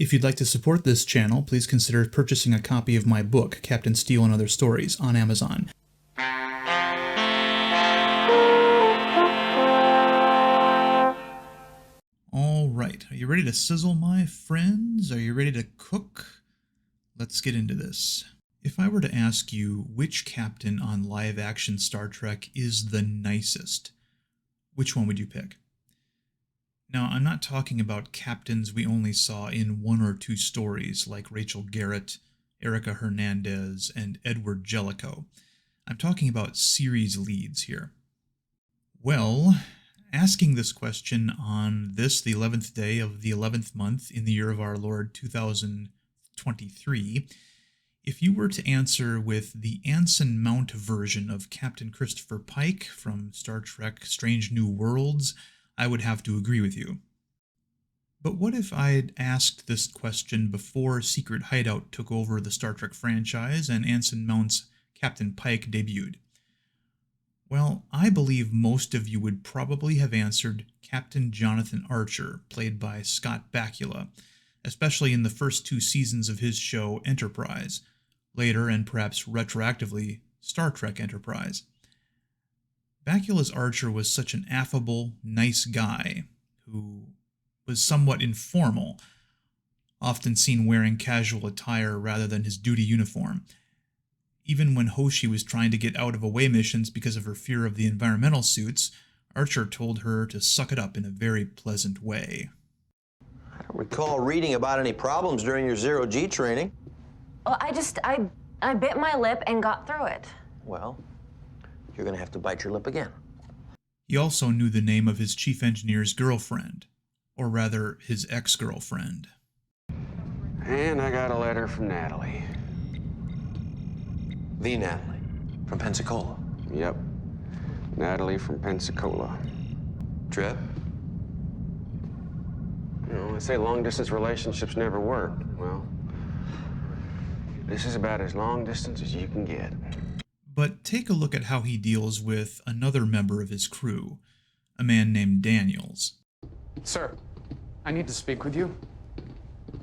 If you'd like to support this channel, please consider purchasing a copy of my book, Captain Steele and Other Stories, on Amazon. All right, are you ready to sizzle, my friends? Are you ready to cook? Let's get into this. If I were to ask you which captain on live-action Star Trek is the nicest, which one would you pick? Now, I'm not talking about captains we only saw in one or two stories like Rachel Garrett, Erica Hernandez, and Edward Jellicoe. I'm talking about series leads here. Well, asking this question on this, the 11th day of the 11th month in the year of our Lord 2023, if you were to answer with the Anson Mount version of Captain Christopher Pike from Star Trek Strange New Worlds, I would have to agree with you. But what if I'd asked this question before Secret Hideout took over the Star Trek franchise and Anson Mount's Captain Pike debuted? Well, I believe most of you would probably have answered Captain Jonathan Archer, played by Scott Bakula, especially in the first two seasons of his show Enterprise, later and perhaps retroactively Star Trek Enterprise. Bakula's Archer was such an affable, nice guy who was somewhat informal, often seen wearing casual attire rather than his duty uniform. Even when Hoshi was trying to get out of away missions because of her fear of the environmental suits, Archer told her to suck it up in a very pleasant way. I don't recall reading about any problems during your zero-G training. Well, I bit my lip and got through it. Well, you're going to have to bite your lip again. He also knew the name of his chief engineer's girlfriend, or rather, his ex-girlfriend. And I got a letter from Natalie. The Natalie, from Pensacola. Yep, Natalie from Pensacola. Trip? You know, they say long-distance relationships never work. Well, this is about as long distance as you can get. But take a look at how he deals with another member of his crew, a man named Daniels. Sir, I need to speak with you.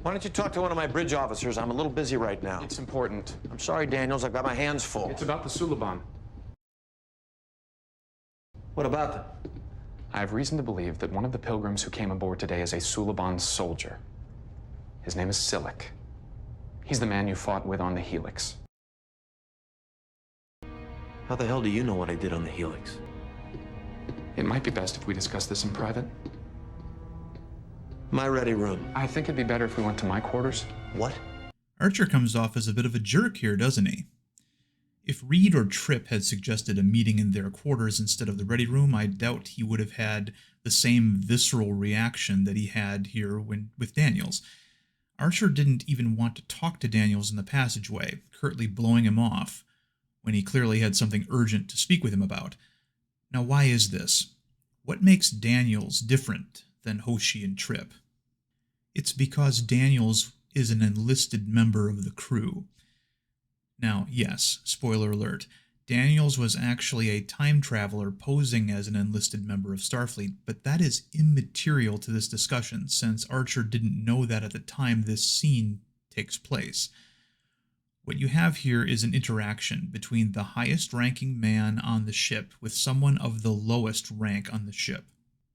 Why don't you talk to one of my bridge officers? I'm a little busy right now. It's important. I'm sorry, Daniels. I've got my hands full. It's about the Suliban. What about them? I have reason to believe that one of the pilgrims who came aboard today is a Suliban soldier. His name is Silic. He's the man you fought with on the Helix. How the hell do you know what I did on the Helix? It might be best if we discuss this in private. My ready room. I think it'd be better if we went to my quarters. What? Archer comes off as a bit of a jerk here, doesn't he? If Reed or Trip had suggested a meeting in their quarters instead of the ready room, I doubt he would have had the same visceral reaction that he had here with Daniels. Archer didn't even want to talk to Daniels in the passageway, curtly blowing him off, when he clearly had something urgent to speak with him about. Now, why is this? What makes Daniels different than Hoshi and Trip? It's because Daniels is an enlisted member of the crew. Now, yes, spoiler alert, Daniels was actually a time traveler posing as an enlisted member of Starfleet, but that is immaterial to this discussion, since Archer didn't know that at the time this scene takes place. What you have here is an interaction between the highest-ranking man on the ship with someone of the lowest rank on the ship.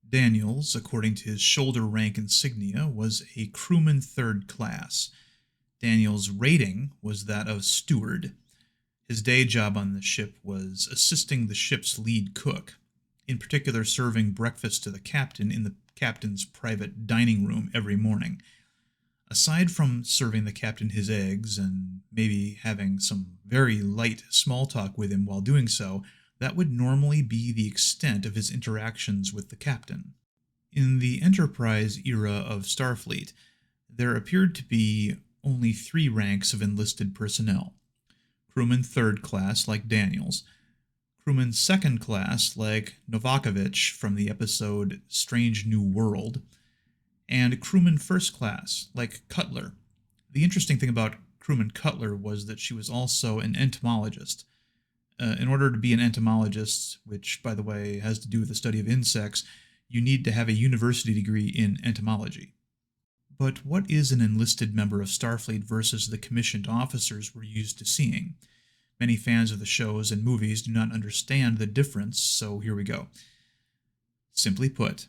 Daniels, according to his shoulder rank insignia, was a crewman third class. Daniels' rating was that of steward. His day job on the ship was assisting the ship's lead cook, in particular serving breakfast to the captain in the captain's private dining room every morning. Aside from serving the captain his eggs and maybe having some very light small talk with him while doing so, that would normally be the extent of his interactions with the captain. In the Enterprise era of Starfleet, there appeared to be only 3 ranks of enlisted personnel. Crewman third class like Daniels, crewman second class like Novakovich from the episode Strange New World, and crewman first class like Cutler. The interesting thing about crewman Cutler was that she was also an entomologist. In order to be an entomologist, which, by the way, has to do with the study of insects, you need to have a university degree in entomology. But what is an enlisted member of Starfleet versus the commissioned officers we're used to seeing? Many fans of the shows and movies do not understand the difference, so here we go. Simply put,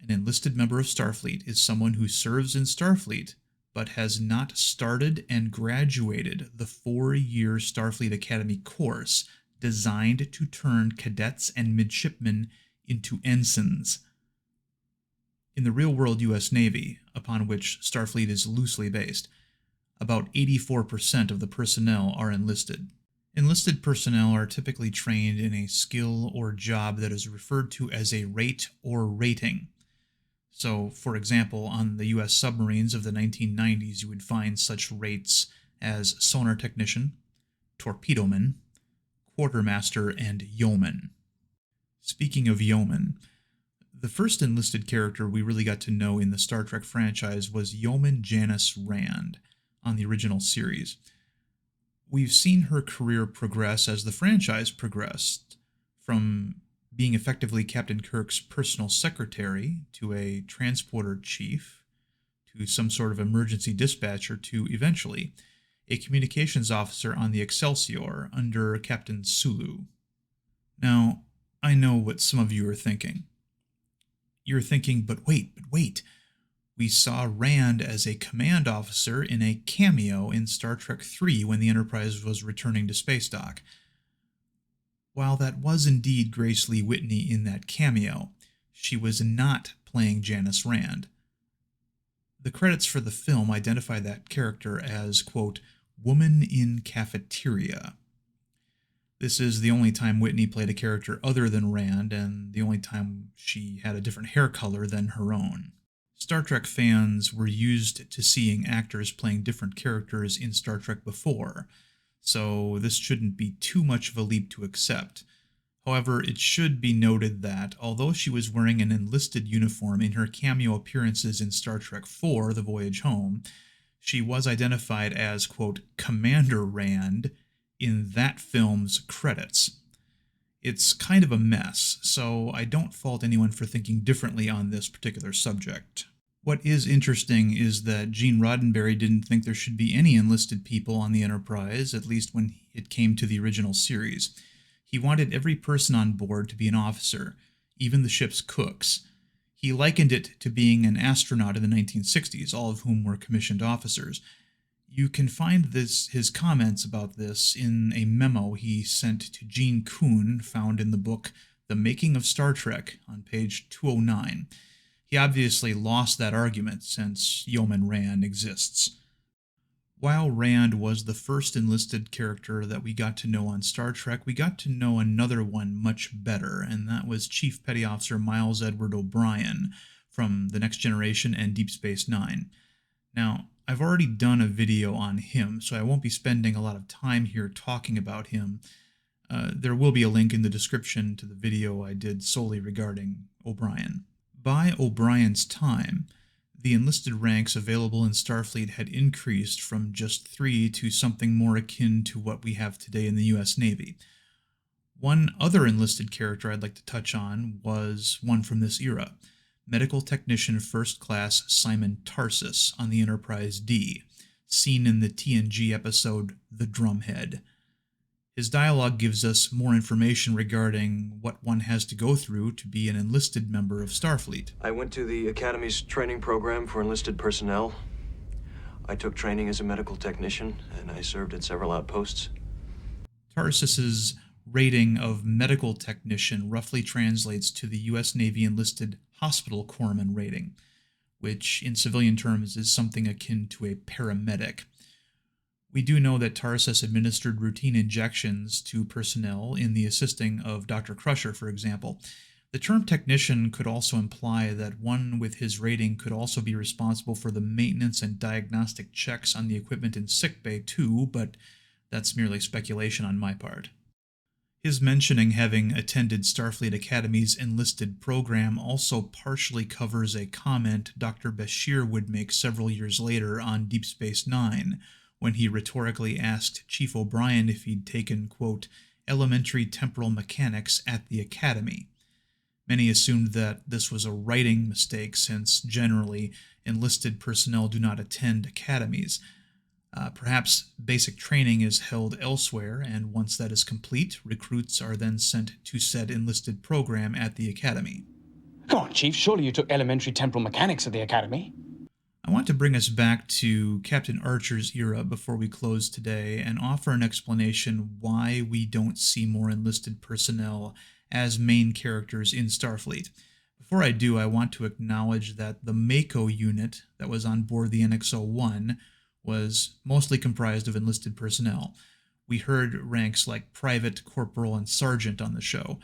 an enlisted member of Starfleet is someone who serves in Starfleet but has not started and graduated the 4-year Starfleet Academy course designed to turn cadets and midshipmen into ensigns. In the real-world U.S. Navy, upon which Starfleet is loosely based, about 84% of the personnel are enlisted. Enlisted personnel are typically trained in a skill or job that is referred to as a rate or rating. So, for example, on the U.S. submarines of the 1990s, you would find such rates as sonar technician, torpedoman, quartermaster, and yeoman. Speaking of yeoman, the first enlisted character we really got to know in the Star Trek franchise was Yeoman Janice Rand on the original series. We've seen her career progress as the franchise progressed, from being effectively Captain Kirk's personal secretary to a transporter chief to some sort of emergency dispatcher to eventually a communications officer on the Excelsior under Captain Sulu. Now, I know what some of you are thinking. You're thinking, but wait. We saw Rand as a command officer in a cameo in Star Trek III when the Enterprise was returning to space dock. While that was indeed Grace Lee Whitney in that cameo, she was not playing Janice Rand. The credits for the film identify that character as, quote, woman in cafeteria. This is the only time Whitney played a character other than Rand, and the only time she had a different hair color than her own. Star Trek fans were used to seeing actors playing different characters in Star Trek before, so this shouldn't be too much of a leap to accept. However, it should be noted that, although she was wearing an enlisted uniform in her cameo appearances in Star Trek IV, The Voyage Home, she was identified as, quote, Commander Rand in that film's credits. It's kind of a mess, so I don't fault anyone for thinking differently on this particular subject. What is interesting is that Gene Roddenberry didn't think there should be any enlisted people on the Enterprise, at least when it came to the original series. He wanted every person on board to be an officer, even the ship's cooks. He likened it to being an astronaut in the 1960s, all of whom were commissioned officers. You can find his comments about this in a memo he sent to Gene Kuhn, found in the book The Making of Star Trek on page 209. He obviously lost that argument since Yeoman Rand exists. While Rand was the first enlisted character that we got to know on Star Trek, we got to know another one much better, and that was Chief Petty Officer Miles Edward O'Brien from The Next Generation and Deep Space Nine. Now, I've already done a video on him, so I won't be spending a lot of time here talking about him. There will be a link in the description to the video I did solely regarding O'Brien. By O'Brien's time, the enlisted ranks available in Starfleet had increased from just 3 to something more akin to what we have today in the U.S. Navy. One other enlisted character I'd like to touch on was one from this era, Medical Technician First Class Simon Tarsus on the Enterprise D, seen in the TNG episode The Drumhead. His dialogue gives us more information regarding what one has to go through to be an enlisted member of Starfleet. I went to the Academy's training program for enlisted personnel. I took training as a medical technician, and I served at several outposts. Tarsus's rating of medical technician roughly translates to the U.S. Navy enlisted hospital corpsman rating, which in civilian terms is something akin to a paramedic. We do know that Tarsus administered routine injections to personnel in the assisting of Dr. Crusher, for example. The term technician could also imply that one with his rating could also be responsible for the maintenance and diagnostic checks on the equipment in sickbay too, but that's merely speculation on my part. His mentioning having attended Starfleet Academy's enlisted program also partially covers a comment Dr. Bashir would make several years later on Deep Space Nine, when he rhetorically asked Chief O'Brien if he'd taken, quote, elementary temporal mechanics at the Academy. Many assumed that this was a writing mistake since, generally, enlisted personnel do not attend academies. Perhaps basic training is held elsewhere, and once that is complete, recruits are then sent to said enlisted program at the academy. Come on, Chief. Surely you took elementary temporal mechanics at the academy. I want to bring us back to Captain Archer's era before we close today and offer an explanation why we don't see more enlisted personnel as main characters in Starfleet. Before I do, I want to acknowledge that the Mako unit that was on board the NX-01 was mostly comprised of enlisted personnel. We heard ranks like private, corporal, and sergeant on the show,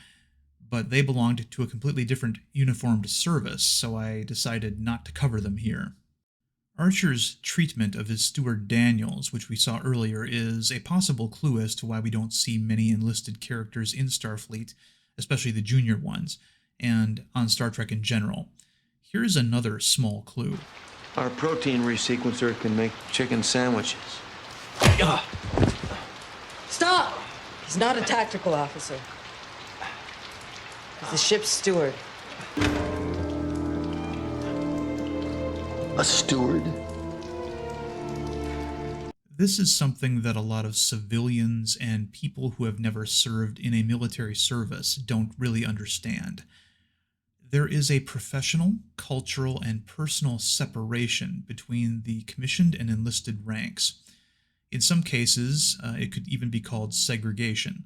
but they belonged to a completely different uniformed service, so I decided not to cover them here. Archer's treatment of his steward Daniels, which we saw earlier, is a possible clue as to why we don't see many enlisted characters in Starfleet, especially the junior ones, and on Star Trek in general. Here's another small clue. Our protein resequencer can make chicken sandwiches. Stop! He's not a tactical officer. He's the ship's steward. A steward? This is something that a lot of civilians and people who have never served in a military service don't really understand. There is a professional, cultural, and personal separation between the commissioned and enlisted ranks. In some cases, it could even be called segregation.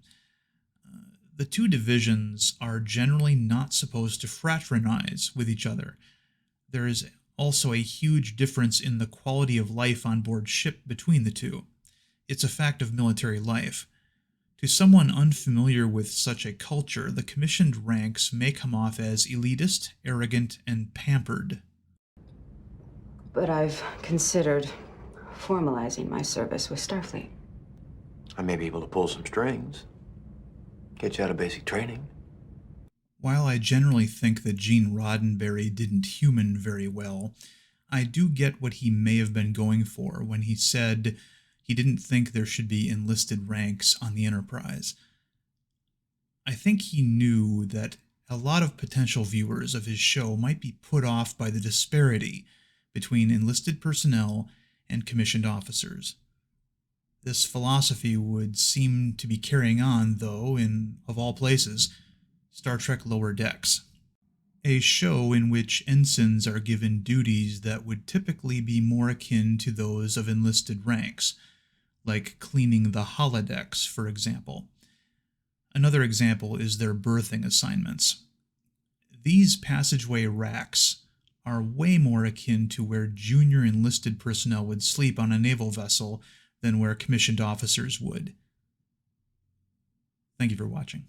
The two divisions are generally not supposed to fraternize with each other. There is also a huge difference in the quality of life on board ship between the two. It's a fact of military life. To someone unfamiliar with such a culture, the commissioned ranks may come off as elitist, arrogant, and pampered. But I've considered formalizing my service with Starfleet. I may be able to pull some strings. Get you out of basic training. While I generally think that Gene Roddenberry didn't human very well, I do get what he may have been going for when he said he didn't think there should be enlisted ranks on the Enterprise. I think he knew that a lot of potential viewers of his show might be put off by the disparity between enlisted personnel and commissioned officers. This philosophy would seem to be carrying on, though, in, of all places, Star Trek Lower Decks, a show in which ensigns are given duties that would typically be more akin to those of enlisted ranks, like cleaning the holodecks, for example. Another example is their berthing assignments. These passageway racks are way more akin to where junior enlisted personnel would sleep on a naval vessel than where commissioned officers would. Thank you for watching.